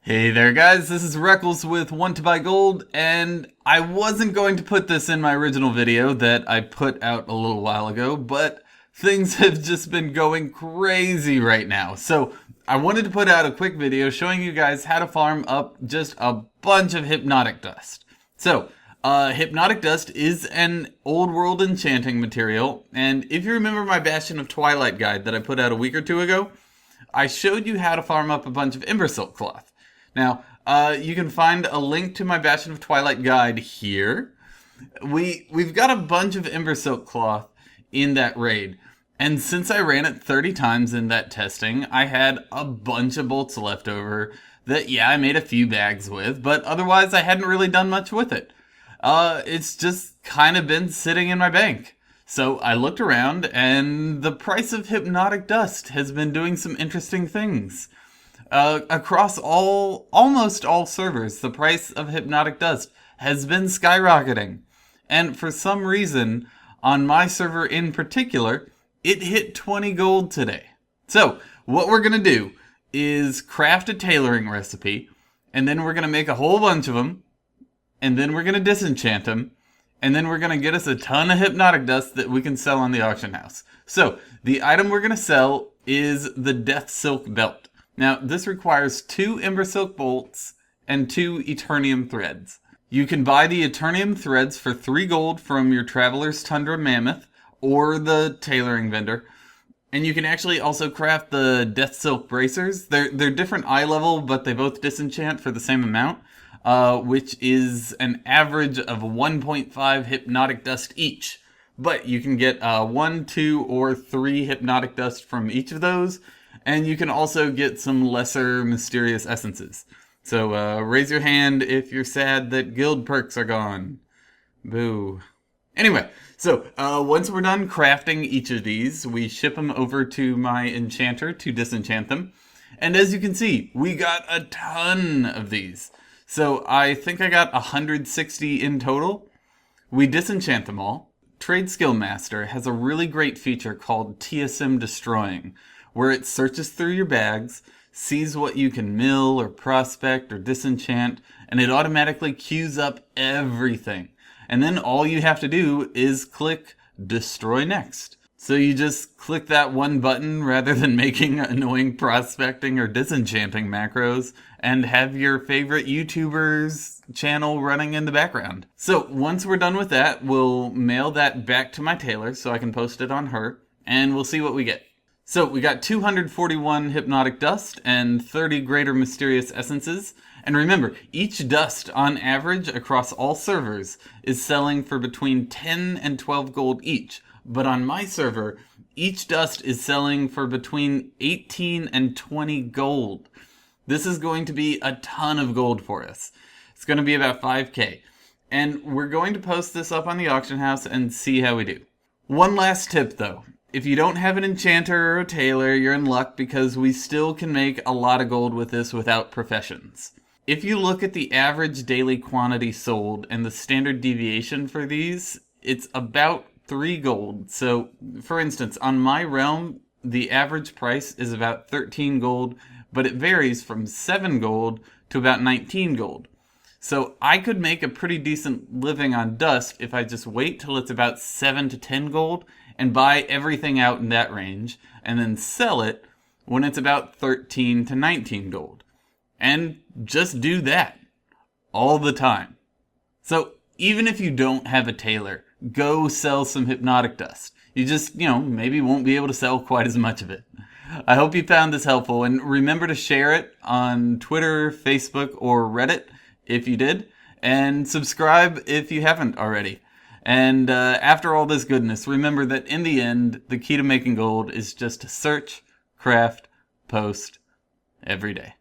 Hey there guys, this is Reckles with WTBGold, and I wasn't going to put this in my original video that I put out a little while ago, but things have just been going crazy right now. So I wanted to put out a quick video showing you guys how to farm up just a bunch of Hypnotic Dust. So, Hypnotic Dust is an old world enchanting material, and if you remember my Bastion of Twilight guide that I put out a week or two ago, I showed you how to farm up a bunch of Embersilk cloth. Now, you can find a link to my Bastion of Twilight guide here. We've got a bunch of Embersilk cloth in that raid, and since I ran it 30 times in that testing, I had a bunch of bolts left over that, yeah, I made a few bags with, but otherwise I hadn't really done much with it. It's just kind of been sitting in my bank. So I looked around, and the price of Hypnotic Dust has been doing some interesting things. Across almost all servers, the price of Hypnotic Dust has been skyrocketing. And for some reason, on my server in particular, it hit 20 gold today. So, what we're going to do is craft a tailoring recipe, and then we're going to make a whole bunch of them, and then we're going to disenchant them, and then we're going to get us a ton of Hypnotic Dust that we can sell on the auction house. So, the item we're going to sell is the Death Silk Belt. Now, this requires 2 Embersilk bolts and 2 Eternium threads. You can buy the Eternium threads for 3 gold from your Traveler's Tundra Mammoth or the tailoring vendor. And you can actually also craft the Death Silk bracers. They're different eye level, but they both disenchant for the same amount, which is an average of 1.5 Hypnotic Dust each. But you can get 1, 2, or 3 Hypnotic Dust from each of those. And you can also get some lesser mysterious essences. So raise your hand if you're sad that guild perks are gone. Boo. Anyway, so once we're done crafting each of these, we ship them over to my enchanter to disenchant them. And as you can see, we got a ton of these. So I think I got 160 in total. We disenchant them all. Trade Skill Master has a really great feature called TSM Destroying, where it searches through your bags, sees what you can mill or prospect or disenchant, and it automatically queues up everything. And then all you have to do is click Destroy Next. So you just click that one button rather than making annoying prospecting or disenchanting macros, and have your favorite YouTuber's channel running in the background. So once we're done with that, we'll mail that back to my tailor so I can post it on her, and we'll see what we get. So we got 241 Hypnotic Dust and 30 Greater Mysterious Essences. And remember, each dust on average across all servers is selling for between 10 and 12 gold each. But on my server, each dust is selling for between 18 and 20 gold. This is going to be a ton of gold for us. It's going to be about 5k. And we're going to post this up on the auction house and see how we do. One last tip though. If you don't have an enchanter or a tailor, you're in luck because we still can make a lot of gold with this without professions. If you look at the average daily quantity sold and the standard deviation for these, it's about 3 gold. So, for instance, on my realm, the average price is about 13 gold, but it varies from 7 gold to about 19 gold. So I could make a pretty decent living on dust if I just wait till it's about 7 to 10 gold and buy everything out in that range, and then sell it when it's about 13 to 19 gold. And just do that all the time. So even if you don't have a tailor, go sell some Hypnotic Dust. You just, maybe won't be able to sell quite as much of it. I hope you found this helpful, and remember to share it on Twitter, Facebook, or Reddit if you did, and subscribe if you haven't already. And after all this goodness, remember that in the end, the key to making gold is just to search, craft, post every day.